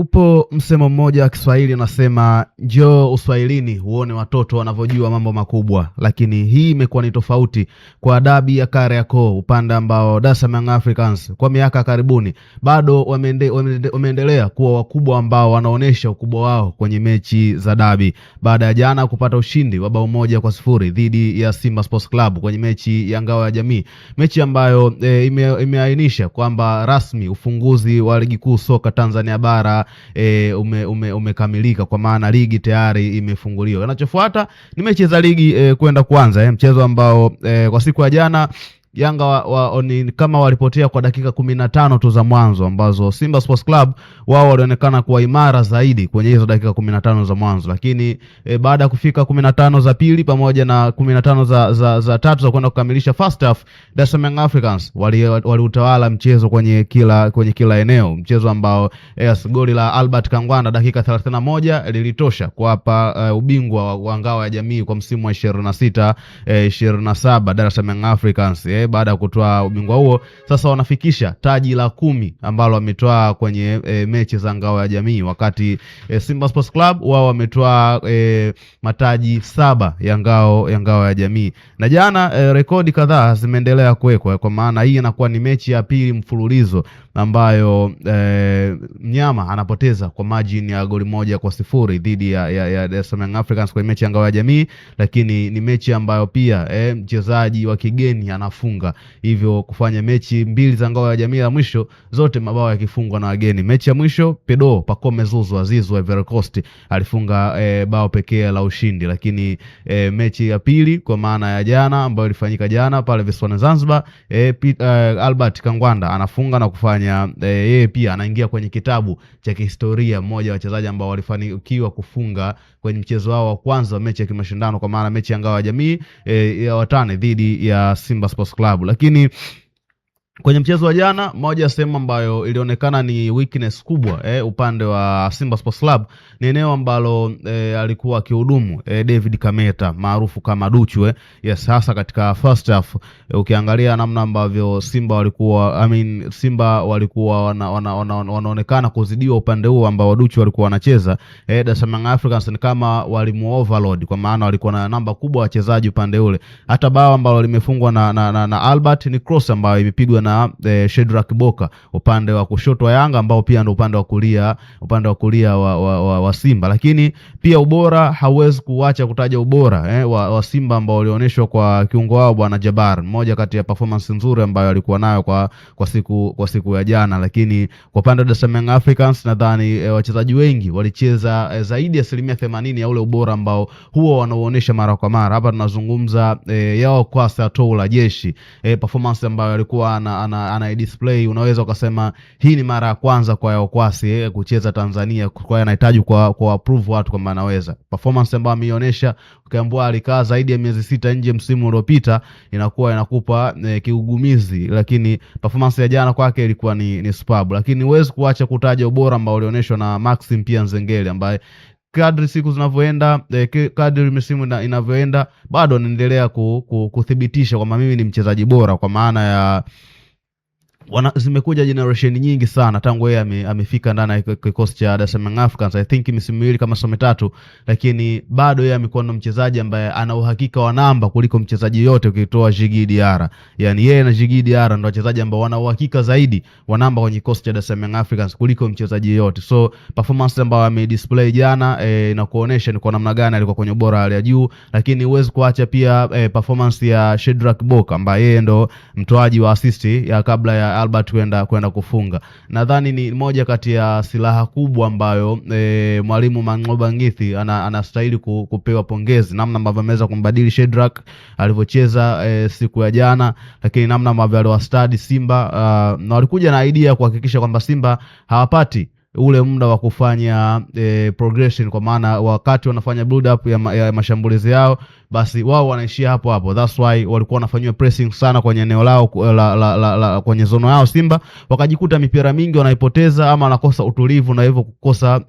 Upo msemo mmoja wa Kiswahili unasema njoo Uswahilini uone watoto wanavyojua mambo makubwa, lakini hii imekuwa ni tofauti kwa dabi ya Kariakoo, upande ambao Dar es Salaam Young Africans kwa miaka karibuni bado wameendelea kuwa wakubwa ambao wanaonesha ukubwa wao kwenye mechi za dabi, baada ya jana kupata ushindi wa bao 1-0 dhidi ya Simba Sports Club kwenye mechi ya Ngao ya Jamii, mechi ambayo imeainisha kwamba rasmi ufunguzi wa ligi kuu soka Tanzania bara umekamilika, kwa maana ligi tayari imefunguliwa. Kinachofuata ni mechi za ligi kwenda kuanza, mchezo ambao kwa siku ya jana Yanga kama walipotea kwa dakika 15 tu za mwanzo, ambazo Simba Sports Club wao walionekana kuwa imara zaidi kwenye hizo dakika 15 za mwanzo, lakini baada ya kufika 15 za pili pamoja na 15 za tatu za kwenda kukamilisha first half, Dar es Salaam Young Africans waliutawala mchezo kwenye kila eneo, mchezo ambao goli la Albert Kangwanda dakika 31 lilitosha kuwapa ubingwa wa Ngao ya Jamii kwa msimu wa 26-27 Dar es Salaam Young Africans. Baada ya kutoa ubingwa huo, sasa wanafikisha taji la 10 ambalo wametoa kwenye mechi za Ngao ya Jamii, wakati Simba Sports Club wao wametoa mataji 7 ya Ngao ya Jamii. Na jana rekodi kadhaa zimeendelea kuwekwa, kwa maana hii inakuwa ni mechi ya pili mfululizo ambayo mnyama anapoteza kwa margin ya goli 1-0 dhidi ya Dar es Salaam Young Africans kwenye mechi ya Ngao ya Jamii, lakini ni mechi ambayo pia mchezaji wa kigeni anafunga, hivyo kufanya mechi mbili za Ngao ya Jamii ya mwisho zote mabao yakifungwa na wageni. Mechi ya mwisho Pedro Pacome Zuzu Azizu wa Ivory Coast alifunga bao pekee la ushindi, lakini mechi ya pili kwa maana ya jana ambayo ilifanyika jana pale visiwani Zanzibar, Albert Kangwanda anafunga na kufanya yeye pia anaingia kwenye kitabu cha kihistoria, mmoja wa wachezaji ambao walifanikiwa kufunga kwenye mchezo wao wa kwanza wa mechi ya kimashindano, kwa maana mechi ya Ngao ya Jamii ya watane dhidi ya Simba Sports Club. Lakini kwenye mchezo wa jana, moja ya sehemu ambayo ilionekana ni weakness kubwa upande wa Simba Sports Club ni eneo ambalo alikuwa akihudumu David Kameta maarufu kama Duchu yes, hasa katika first half. Ukiangalia namna ambavyo Simba walikuwa wanaonekana kuzidiwa upande huo ambao Duchu walikuwa wanacheza, Dar es Salaam Africans ni kama walimu overload, kwa maana walikuwa na namba kubwa wachezaji upande ule. Hata bao ambalo limefungwa na Albert ni cross ambayo imepigwa na Shedrack Boka upande wa kushoto wa Yanga, ambao pia ndio upande wa kulia wa Simba. Lakini pia ubora, hauwezi kuacha kutaja ubora wa Simba ambao walionyeshwa kwa kiungo wao bwana Jabar, mmoja kati ya performance nzuri ambayo alikuwa nayo kwa siku ya jana. Lakini kwa upande wa Dar es Salaam Young Africans nadhani wachezaji wengi walicheza zaidi ya 80% ya ule ubora ambao huo wanaoonyesha mara kwa mara. Hapa tunazungumza Yao Kwasa Tola Jeshi, performance ambayo alikuwa ana display, unaweza ukasema hii ni mara ya kwanza kwa Yao Kwasi kucheza Tanzania, kwa hiyo anahitaji kwa approve watu kwamba anaweza. Performance ambayo ameonyesha, ukiambiwa alikaa zaidi ya miezi 6 nje msimu uliopita, inakupa kiugumizi, lakini performance ya jana kwake ilikuwa ni superb. Lakini huwezi kuacha kutaja ubora ambao ulionyeshwa na Maxim pia Nzengeli, ambaye kadri siku zinavyoenda, kadri msimu inavyoenda, bado anaendelea kuthibitisha kwamba mimi ni mchezaji bora, kwa maana ya zimekuja generation nyingi sana tangu yeye amefika ndani ya kikosi cha Dar es Salaam Young Africans. I think msimu miwili kama some 3, lakini bado yeye amekuwa ndo mchezaji ambaye ana uhakika wa namba kuliko mchezaji yote ukitoa Djigui Diarra. Yani yeye na Djigui Diarra ndo wachezaji ambao wana uhakika zaidi wa namba kwenye kikosi cha Dar es Salaam Young Africans kuliko mchezaji yote. So performance ambayo amedisplay jana na kuonesha ni kwa namna gani alikuwa kwenye ubora hali ya juu. Lakini huwezi kuacha pia performance ya Shedrack Boka, ambaye yeye ndo mtoaji wa assist ya kabla ya Albert kwenda kufunga. Nadhani ni moja kati ya silaha kubwa ambayo mwalimu Mangoba Ngithi anastahili kupewa pongezi, namna ambavyo ameweza kumbadili Shedrack alivyocheza siku ya jana, lakini namna ambavyo aliwastadi Simba na walikuja na idea kuhakikisha kwamba Simba hawapati ule muda wa kufanya progression, kwa maana wakati wanafanya build up ya mashambulizi yao, basi wao wanaishia hapo hapo. That's why walikuwa wanafanywa pressing sana kwenye eneo lao kwenye zone yao Simba, wakajikuta mipira mingi wanaipoteza ama wanakosa utulivu na hivyo kukosa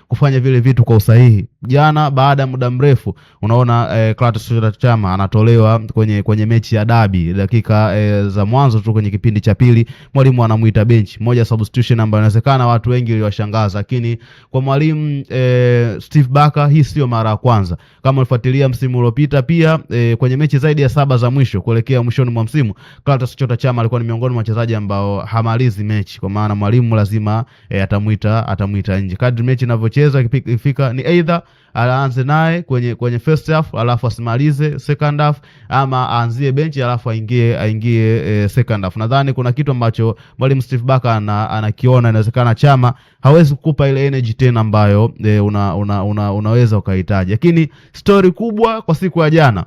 kufanya vile vitu kwa usahihi. Jana baada ya muda mrefu unaona Clatous Chama anatolewa kwenye mechi ya dabi dakika za mwanzo tu kwenye kipindi cha pili, mwalimu anamuita bench, moja substitution ambayo inawezekana watu wengi waliwashangaza, lakini kwa mwalimu Steve Barker hii sio mara ya kwanza. Kama ulifuatilia msimu uliopita pia kwenye mechi zaidi ya 7 za mwisho kuelekea mwishoni mwa msimu, Clatous Chama alikuwa ni miongoni mwa wachezaji ambao hamalizi mechi, kwa maana mwalimu lazima atamuita nje. Kadri mechi inavyocheza ifika ni either aanze naye kwenye first half alafu asimalize second half, ama aanzie benchi alafu aingie second half. Nadhani kuna kitu ambacho mwalimu Steve Barker anakiona, inawezekana Chama hawezi kukupa ile energy tena ambayo unaweza ukahitaji. Lakini story kubwa kwa siku ya jana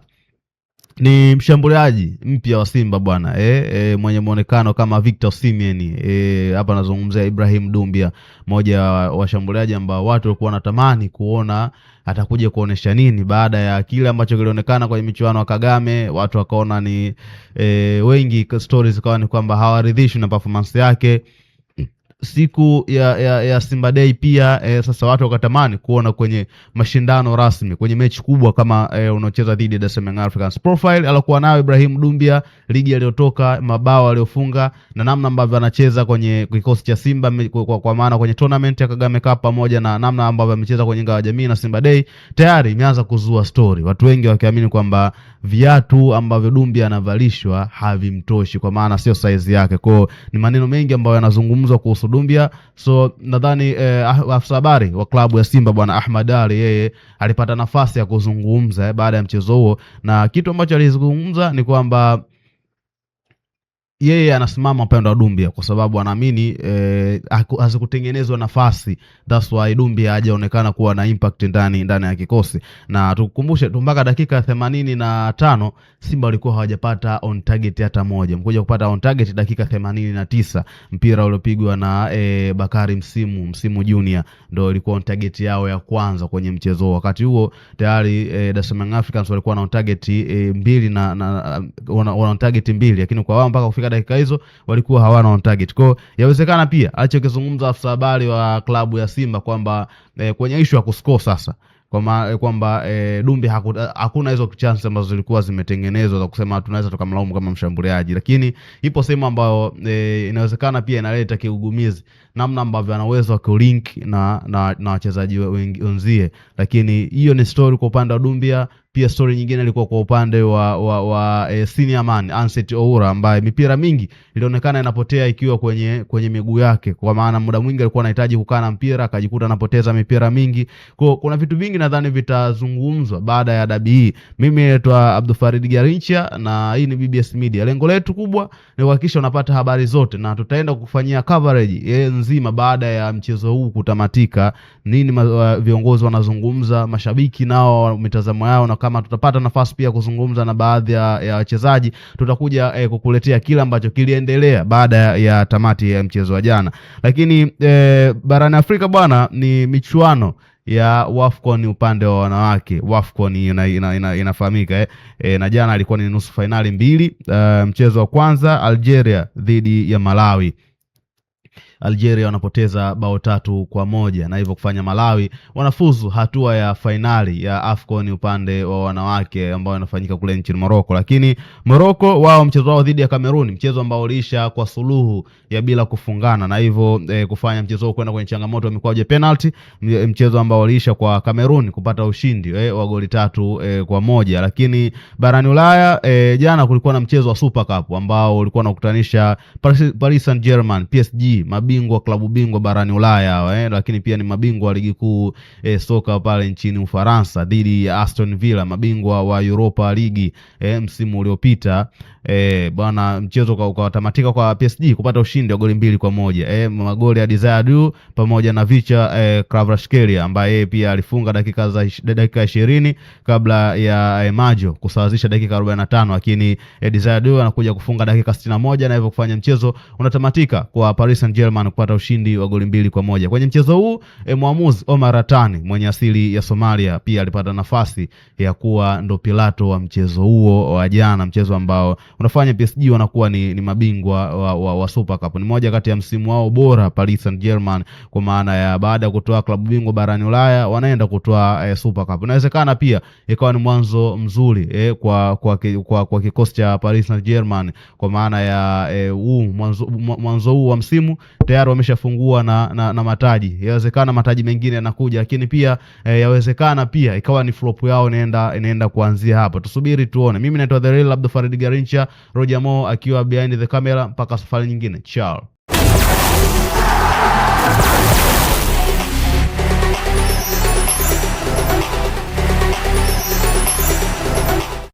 ni mshambuliaji mpya wa Simba bwana, mwenye muonekano kama Victor Osimhen. Hapa nazungumzia Ibrahim Dumbia, mmoja wa washambuliaji ambao watu walikuwa wanatamani kuona atakuja kuonesha nini baada ya kile ambacho kilionekana kwenye michuano wa Kagame. Watu wakaona ni wengi stories zikawa ni kwamba hawaridhishwi na performance yake siku ya Simba Day pia. Sasa watu wakatamani kuona kwenye mashindano rasmi, kwenye mechi kubwa kama unaocheza dhidi ya Dar es Salaam Africans. Profile alikuwa nayo Ibrahim Dumbia, ligi aliyotoka, mabao aliyofunga na namna ambavyo anacheza kwenye kikosi cha Simba kwa maana kwenye tournament ya Kagame Cup, pamoja na namna ambavyo amecheza kwenye Ngao ya Jamii na Simba Day, tayari imeanza kuzua story, watu wengi wakiamini kwamba viatu ambavyo Dumbia anavalishwa havimtoshi, kwa maana sio size yake. Kwa ni maneno mengi ambayo yanazungumzwa kuhusu Dumbia. So nadhani afisa habari wa klabu ya Simba bwana Ahmad Ali, yeye alipata nafasi ya kuzungumza baada ya mchezo huo, na kitu ambacho alizungumza ni kwamba yeye anasimama upande wa Dumbia kwa sababu anaamini hazikutengenezwa nafasi. That's why Dumbia hajaonekana kuwa na impact ndani ya kikosi. Na tukukumbushe mpaka dakika 85 Simba walikuwa hawajapata on target hata moja. Mkuja kupata on target dakika 89, mpira uliopigwa na Bakari Msimu Junior ndio ilikuwa on target yao ya kwanza kwenye mchezo. Wakati huo tayari Dar es Salaam Africans walikuwa na on target 2 na on target 2, lakini kwa wao mpaka kufika dakika hizo walikuwa hawana on target. Kwa yawezekana pia alichokizungumza afisa habari wa klabu ya Simba kwamba kwenye issue ya kuscore sasa, kwamba Dumbia hakuna hizo chance ambazo zilikuwa zimetengenezwa za kusema tunaweza tukamlaumu kama mshambuliaji, lakini ipo sehemu ambayo inawezekana pia inaleta kiugumizi namna ambavyo anaweza kulink na wachezaji wenzie. Lakini hiyo ni story kwa upande wa Dumbia. Pia story nyingine ilikuwa kwa upande wa senior man Anseti Oura, ambaye mipira mingi ilionekana inapotea ikiwa kwenye miguu yake, kwa maana muda mwingi alikuwa anahitaji kukaa na mpira akajikuta anapoteza mipira mingi. Kuna vitu vingi nadhani vitazungumzwa baada ya dabi hii. Mimi naitwa Abdul Farid Garincha na hii ni BBS Media. Lengo letu kubwa ni kuhakikisha unapata habari zote, na tutaenda kukufanyia coverage nzima baada ya mchezo huu kutamatika. Nini viongozi wanazungumza, mashabiki nao mitazamo yao, na kama tutapata nafasi pia kuzungumza na baadhi ya wachezaji, tutakuja kukuletea kila ambacho kiliendelea baada ya tamati ya mchezo wa jana. Lakini barani Afrika bwana, ni michuano ya WAFCON upande wa wanawake. WAFCON inafahamika na jana ilikuwa ni nusu finali 2. Mchezo wa kwanza Algeria dhidi ya Malawi. Algeria wanapoteza bao 3-1 na hivyo kufanya Malawi wanafuzu hatua ya finali ya AFCON upande wa wanawake ambao inafanyika kule nchini Morocco. Lakini Morocco wao mchezo wao dhidi ya Cameroon, mchezo ambao uliisha kwa suluhu ya bila kufungana, na hivyo kufanya mchezo huo kwenda kwenye changamoto ya mikwaju ya penalty, mchezo ambao uliisha kwa Cameroon kupata ushindi wa goli 3-1. Lakini barani Ulaya jana kulikuwa na mchezo wa Super Cup ambao ulikuwa unakutanisha Paris Saint-Germain PSG, mabingwa klabu bingwa barani Ulaya lakini pia ni mabingwa wa ligi kuu soka pale nchini Ufaransa, dhidi ya Aston Villa, mabingwa wa Europa League msimu uliopita. Bwana mchezo ukatamatika kwa PSG kupata ushindi wa goli 2-1. Magoli ya Desire Du pamoja na Vicha Kvaratskhelia ambaye pia alifunga dakika 20 kabla ya Majo kusawazisha dakika 45, lakini Desire Du anakuja kufunga dakika 61 na hivyo kufanya mchezo unatamatika kwa Paris Saint-Germain Germain kupata ushindi wa goli 2-1. Kwenye mchezo huu mwamuzi Omar Atani mwenye asili ya Somalia pia alipata nafasi ya kuwa ndo pilato wa mchezo huo wa jana, mchezo ambao unafanya PSG wanakuwa ni mabingwa wa Super Cup. Ni moja kati ya msimu wao bora Paris Saint-Germain, kwa maana ya baada ya kutoa klabu bingwa barani Ulaya wanaenda kutoa Super Cup. Inawezekana pia ikawa ni mwanzo mzuri kwa kikosi cha Paris Saint-Germain, kwa maana ya mwanzo huu wa msimu tayari wameshafungua na mataji. Yawezekana mataji mengine yanakuja, lakini pia yawezekana pia ikawa ni flop yao inaenda kuanzia hapa. Tusubiri tuone. Mimi naitwa The Real Abdul Farid Garincha, Roger Mo akiwa behind the camera. Mpaka safari nyingine. Ciao.